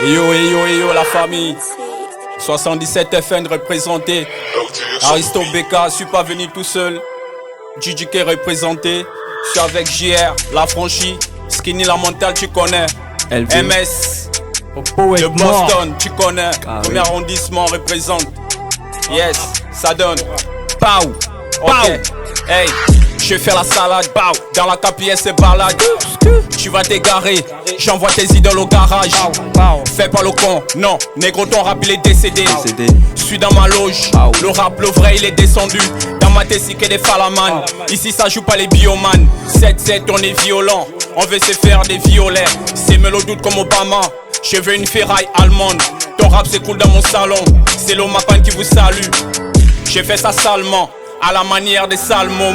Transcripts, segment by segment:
Yo la famille 77 FN représenté. Aristo BK, je suis pas venu tout seul. JJK représenté. Je suis avec JR, la franchie. Skinny la mentale, tu connais. MS, de Boston, tu connais. Premier arrondissement représente. Yes, ça donne. Pow, ok. Hey, je fais la salade. Pow, dans la KPS c'est balade. Tu vas t'égarer, j'envoie tes idoles au garage. Fais pas le con, non, négro ton rap il est décédé. Je suis dans ma loge, le rap le vrai il est descendu. Dans ma tête c'est que des falaman. Ici ça joue pas les bioman. 7-7 on est violent, on veut se faire des violets. C'est mélodie comme Obama, je veux une ferraille allemande. Ton rap c'est cool dans mon salon, c'est l'homme qui vous salue. J'ai fait ça salement, à la manière des salmons.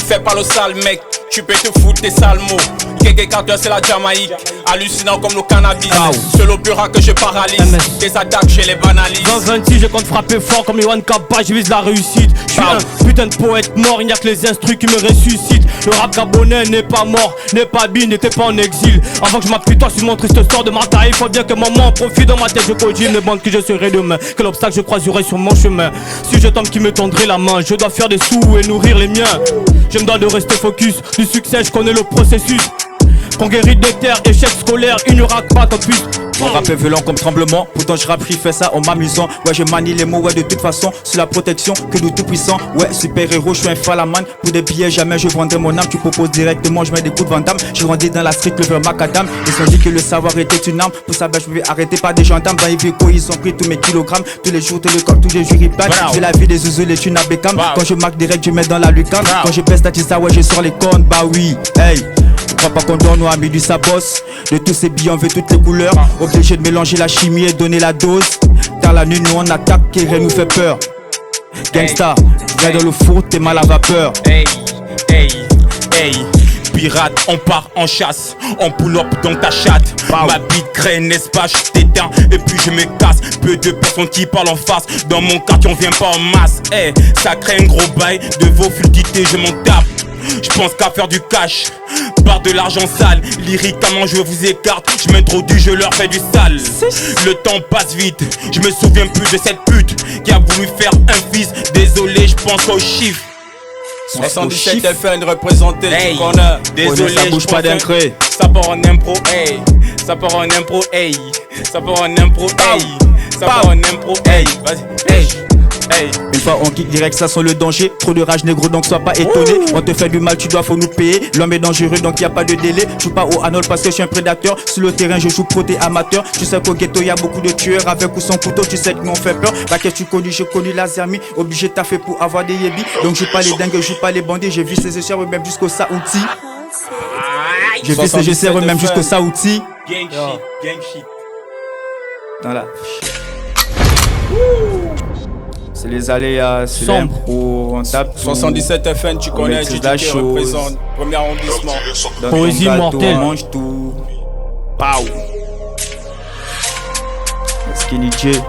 Fais pas le sale mec, tu peux te foutre tes sales mots. Kéké Carter c'est la Jamaïque, hallucinant comme le cannabis. C'est l'opéra que je paralyse, tes attaques je les banalise. Dans 26 je compte frapper fort comme Yohan Kaba, je vise la réussite. Je suis un putain de poète mort, il n'y a que les instrus qui me ressuscitent. Le rap gabonais n'est pas mort, n'est pas bi, n'était pas en exil. Avant que je m'appuie sur mon triste sort de Martha, il faut bien que maman en profite. Dans ma tête je cogite, me demande qui je serai demain. Quel obstacle je croiserai sur mon chemin. Si je tombe qui me tendrait la main, je dois faire des sous et nourrir les miens. Je me dois de rester focus, du succès je connais le processus. Conquérir des terres, échec scolaire, il n'y aura pas comme plus. Mon rap est violent comme tremblement, pourtant je rappe, fais ça en m'amusant. Ouais, je manie les mots, ouais, de toute façon, c'est la protection que nous tout puissant. Ouais, super héros, je suis un falaman. Pour des billets, jamais je vendrai mon âme. Tu proposes directement, je mets des coups de Vandame. J'ai grandi dans la street, le verre macadam. Ils ont dit que le savoir était une arme. Pour ça, ben, je vais arrêter par des gendarmes. Dans Iveco, ils ont pris tous mes kilogrammes. Tous les jours, tous les corps, tous les jours, ils planent. J'ai la vie des zouzous, les thunes à Beckham. Quand je marque direct, je mets dans la lucarne. Quand je pèse Tatissa, ouais, je sors les cornes. Bah oui, hey. Crois pas qu'on donne, on a mis du sabosse. De tous ces billets on veut toutes les couleurs. Obligé de mélanger la chimie et donner la dose. Dans la nuit nous on attaque et rien nous fait peur. Gangsta, viens dans le four, t'es mal à vapeur. Hey, pirate, on part en chasse, on pull up dans ta chatte. Ma bite graine, n'est-ce pas, je t'éteins et puis je me casse. Peu de personnes qui parlent en face, dans mon quartier on vient pas en masse. Hey, ça crée un gros bail, de vos fulguités je m'en tape. Je pense qu'à faire du cash, par de l'argent sale. Lyriquement je vous écarte, je m'introduis, je leur fais du sale. Le temps passe vite, je me souviens plus de cette pute qui a voulu faire un fils. Désolé, je pense aux chiffres. 77 FN représenté, hey, tu connais. désolé, ça bouge pas d'un cré. Ça part en impro, hey. Ça part en impro, hey. Ça part en impro, hey. Ça part en impro, hey. Vas-y, hey. Hey. Une fois on kick direct, ça sent le danger. Trop de rage négro donc sois pas étonné. On te fait du mal, tu dois faut nous payer. L'homme est dangereux donc y a pas de délai. Je joue pas au Hanol parce que je suis un prédateur. Sur le terrain je joue proté amateur. Tu sais qu'au ghetto y a beaucoup de tueurs. Avec ou sans couteau tu sais que nous on fait peur. Bah qu'est-ce que tu connais, j'ai connu la Zermi. Obligé de taffer pour avoir des yébis. Donc je joue pas les dingues, je joue pas les bandits. J'ai vu ces échelles même jusqu'au Saouti. J'ai vu ces GCR même jusqu'au Saouti. Gang shit. Voilà. C'est les aléas, c'est Sombre. l'impro, on tape 77 FN, tu connais, maîtrise la JJK chose. représente. Premier arrondissement. Dans Poésie ton gâteau, mortelle. on mange tout. Pow. Skinny J.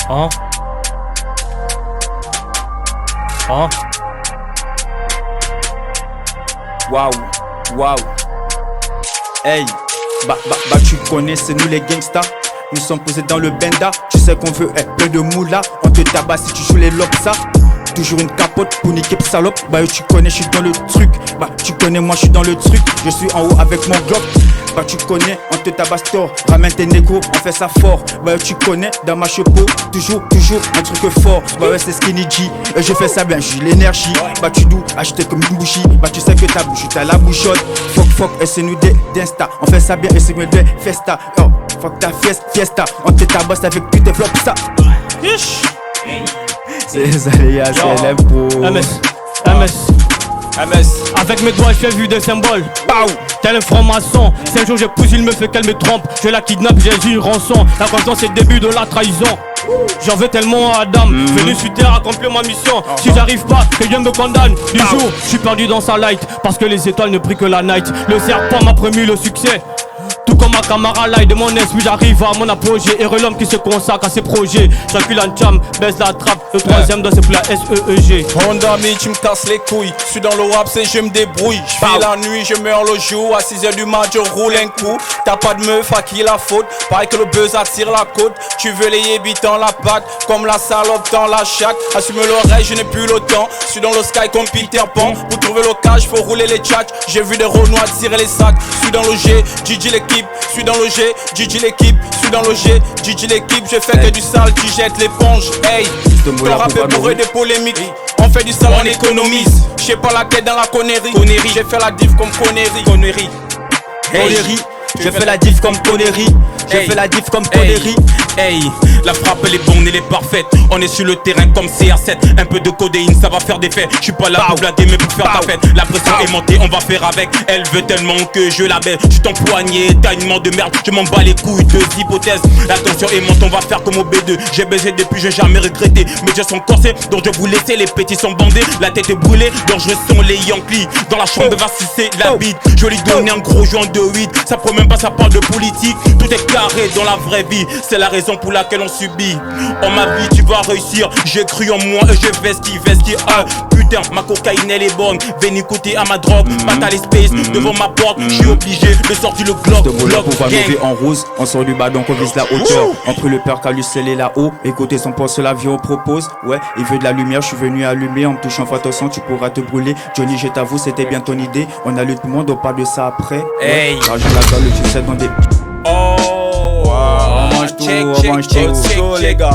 Hein? Hein? Waouh. Hey, bah tu connais, c'est nous les gangsters. Nous sommes posés dans le benda. Tu sais qu'on veut plein de moula. On te tabasse si tu joues les lobes ça. Toujours une capote pour niquer salope. Bah tu connais, je suis dans le truc. Bah tu connais, moi je suis dans le truc. Je suis en haut avec mon globe. Bah tu connais, on te tabasse tort. Ramène tes négros, on fait ça fort. Bah tu connais, dans ma chapeau, toujours un truc fort. Bah ouais c'est Skinny G, et je fais ça bien, j'ai l'énergie. Bah tu dois acheter comme une bougie. Bah tu sais que ta bouche, t'as la bouchonne. Fuck, et c'est nous d'insta. On fait ça bien et c'est nous de festa. Oh, fuck ta fiesta. On te tabasse avec tous tes flops ça. C'est les aléas, c'est l'impro. MS. Avec mes doigts, j'ai vu des symboles. Tel un franc-maçon. Si un jour j'épouse, il me fait qu'elle me trompe. Je la kidnappe, j'ai une rançon. La conscience, c'est le début de la trahison. J'en veux tellement à Adam. Venu sur terre accomplir ma mission. Si j'arrive pas, que Dieu me condamne. Du jour, je suis perdu dans sa light. Parce que les étoiles ne brillent que la night. Le serpent m'a promis le succès. Tout comme un camarade live de mon ex, puis j'arrive à mon apogée. Heureux l'homme qui se consacre à ses projets. J'encule un cham, baisse la trappe. Le troisième doigt c'est pour la SEEG. Honda mi, tu me casses les couilles. Je suis dans le rap, c'est je me débrouille. Je fais la nuit, je meurs le jour. À 6h du mat, je roule un coup. T'as pas de meuf, à qui la faute? Pareil que le buzz attire la côte. Tu veux les yébis dans la patte, comme la salope dans la chatte. Assume l'oreille, je n'ai plus le temps. Je suis dans le sky comme Peter Pan. Pour trouver le cash, faut rouler les tchats. J'ai vu des renois tirer les sacs. Je suis dans le G, Gigi l'équipe. Je suis dans le G, Gigi l'équipe. Je suis dans le G, Gigi l'équipe. Je fais que du sale, tu jettes l'éponge. Hey, ton rap est bourré de polémiques. On fait du sale, on économise. J'ai pas la tête dans la connerie. J'ai fait la diff comme connerie. Connerie, je fais la diff comme connerie. Je fais la diff comme connerie. Hey, la frappe elle est bonne, elle est parfaite. On est sur le terrain comme CR7. Un peu de codéine, ça va faire des faits. Je suis pas là pour blaguer mais pour faire ta fête. La pression est montée, on va faire avec. Elle veut tellement que je la baisse. Je suis ton poignet, t'as une main de merde. Je m'en bats les couilles, deux hypothèses. La tension est montée, on va faire comme au B2. J'ai baisé depuis, j'ai jamais regretté. Mes yeux sont corsés, donc je vous laisser. Les petits sont bandés, la tête est brûlée. Dangereux sont les Yankees. Dans la chambre va sucer la bite. Je lui donne un gros joint de 8. Ça prend même pas, ça parle de politique. Tout est carré dans la vraie vie. C'est la raison pour laquelle on subit. On m'a dit tu vas réussir. J'ai cru en moi et je vestis. Putain, ma cocaïne elle est bonne. Venez écouter à ma drogue. Pas à l'espace devant ma porte. Je suis obligé de sortir le Glock. On va lever en rose. On sort du bas donc on vise la hauteur. On prit le père qu'à lui sceller là-haut. Écoutez son poste l'avion propose. Ouais, il veut de la lumière. Je suis venu allumer. En me touchant fort au sang tu pourras te brûler. Johnny je t'avoue c'était bien ton idée. On a lu tout le monde, on parle de ça après. Hey, je la gueule, tu sais dans des. On mange tout, on mange tout. Les gars.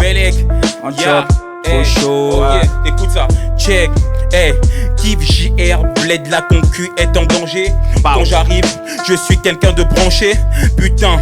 On chope, trop chaud. Écoute ça, check. Hey, Kiv JR, bled la concu est en danger. Quand j'arrive, je suis quelqu'un de branché. Putain,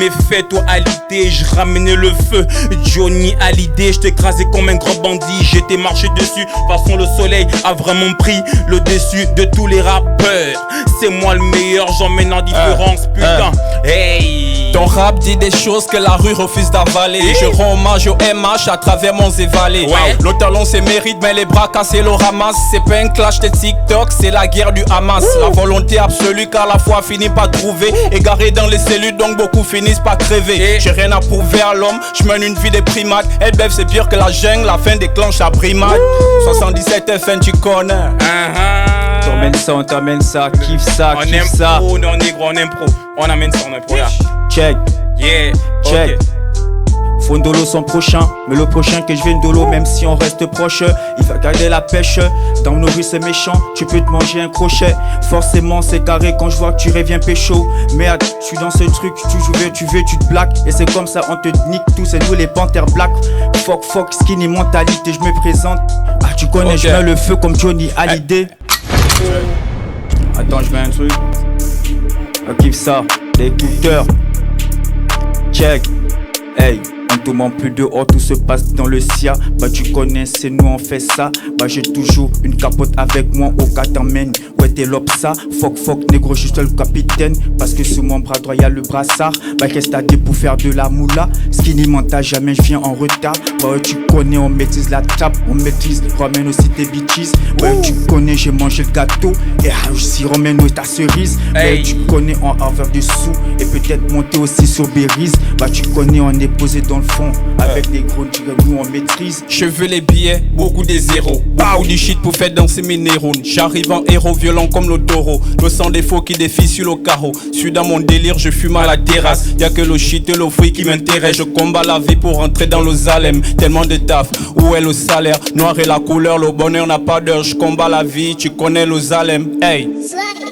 mais fais-toi à l'idée, je ramenais le feu. Johnny à l'idée, je t'écrasais comme un grand bandit. J'étais marché dessus, façon le soleil a vraiment pris le dessus de tous les rappeurs. C'est moi le meilleur, j'emmène en différence, putain. Hey, ton rap dit des choses que la rue refuse d'avaler. Je rends hommage au MH à travers mon zévalé. Le talon c'est mérite, mais les bras cassés le ramasse. C'est pas un clash de TikTok, c'est la guerre du Hamas. La volonté absolue qu'à la fois finit par trouver. Égaré dans les cellules donc beaucoup finissent par crever. J'ai rien à prouver à l'homme, je mène une vie de primate. LBF c'est pire que la jungle, la fin déclenche la primate. 77 FN tu connais. On t'emmène ça, kiffe ça, kiffe ça. On est gros, on aime pro. On amène ça, on est pro. Check, yeah, check. Faut Ndolo son prochain, mais le prochain que je vais Ndolo, même si on reste proche, il va garder la pêche. Dans nos rues c'est méchant, tu peux te manger un crochet. Forcément c'est carré quand je vois que tu reviens pécho. Merde, je suis dans ce truc, tu veux, tu te blagues. Et c'est comme ça, on te nique tous, c'est nous les panthères black. Fuck, skinny mentalité, je me présente. Ah tu connais, je mets le feu comme Johnny Hallyday. Attends, je mets un truc. On kiffe ça, des écouteurs. Check, hey. On te demande plus dehors, tout se passe dans le SIA. Bah tu connais, c'est nous on fait ça. Bah j'ai toujours une capote avec moi au cas t'emmène. Ouais t'es l'op ça, fuck négro, je suis le capitaine. Parce que sous mon bras droit y'a le brassard. Bah qu'est-ce que t'as dit pour faire de la moula? Skinny mental, jamais je viens en retard. Bah ouais tu connais, on maîtrise la trappe, on maîtrise, ramène aussi tes bitches. Ouais tu connais, j'ai mangé le gâteau. Et aussi ramène ta cerise. Ouais tu connais, on va faire du sous. Et peut-être monter aussi sur Beriz. Bah tu connais, on est posé dans le fond. Avec des gros tigres, nous on maîtrise. Je veux les billets, beaucoup des zéros. Beaucoup du shit pour faire danser mes neurones. J'arrive en héros violent comme le taureau. Le sang des faux qui défie sur le carreau. Suis dans mon délire, je fume à la terrasse. Y'a que le shit et le fruit qui m'intéresse. Je combats la vie pour rentrer dans le Zalem. Tellement de taf, où est le salaire? Noir et la couleur, le bonheur n'a pas d'heure. Je combats la vie, tu connais le Zalem. Hey,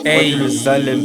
le Zalem.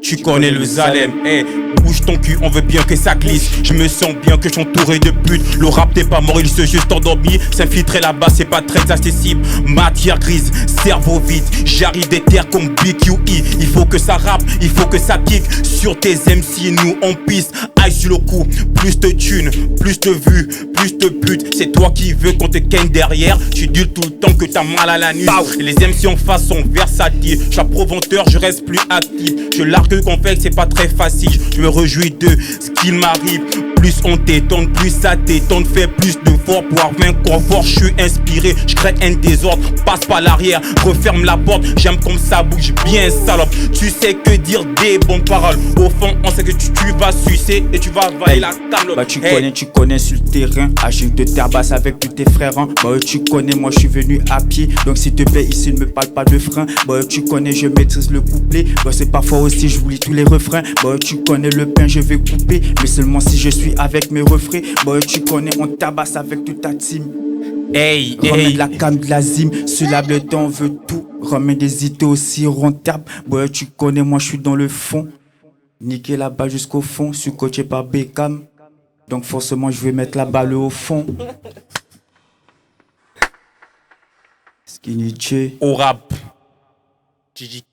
Tu connais le Zalem, hey, bouge ton cul, on veut bien que ça glisse. Je me sens bien que je suis entouré de putes. Le rap t'es pas mort, il se juste endormi. S'infiltrer là-bas, c'est pas très accessible. Matière grise, cerveau vide. J'arrive des terres comme BQE. Il faut que ça rappe, il faut que ça kick. Sur tes MC, nous on pisse. aille sur le coup. Plus de thunes, plus de vues, plus de putes. C'est toi qui veux qu'on te ken derrière. Tu dis tout le temps que t'as mal à la nuit. Et les MC en face sont versatiles. Je suis un proventeur, je reste plus actif. Je largue qu'on fait que c'est pas très facile. Je me réjouis de ce qu'il m'arrive. Plus on t'étonne, plus ça t'étonne. Fais plus de fort pour avoir un confort. Je suis inspiré, je crée un désordre. Passe par l'arrière, referme la porte. J'aime comme ça bouge bien salope. Tu sais que dire des bonnes paroles. Au fond on sait que tu vas sucer et tu vas valer la table. Bah tu connais sur le terrain. Agir de terre basse avec tous tes frères hein. Bah tu connais moi je suis venu à pied. Donc s'il te plaît ici ne me parle pas de frein. Bah tu connais je maîtrise le couplet. Bah c'est parfois aussi je vous lis tous les refrains. Bah tu connais le pain je vais couper. Mais seulement si je suis avec mes refrains. Bah tu connais on tabasse avec toute ta team. Hey, remets de la cam, de la zim, sur la bled on veut tout. Remets des idées aussi rentables. Bah tu connais moi je suis dans le fond. Niquer la balle jusqu'au fond. Je suis coaché par Beckham. Donc forcément je vais mettre la balle au fond. Skinny J. Au rap. Gigi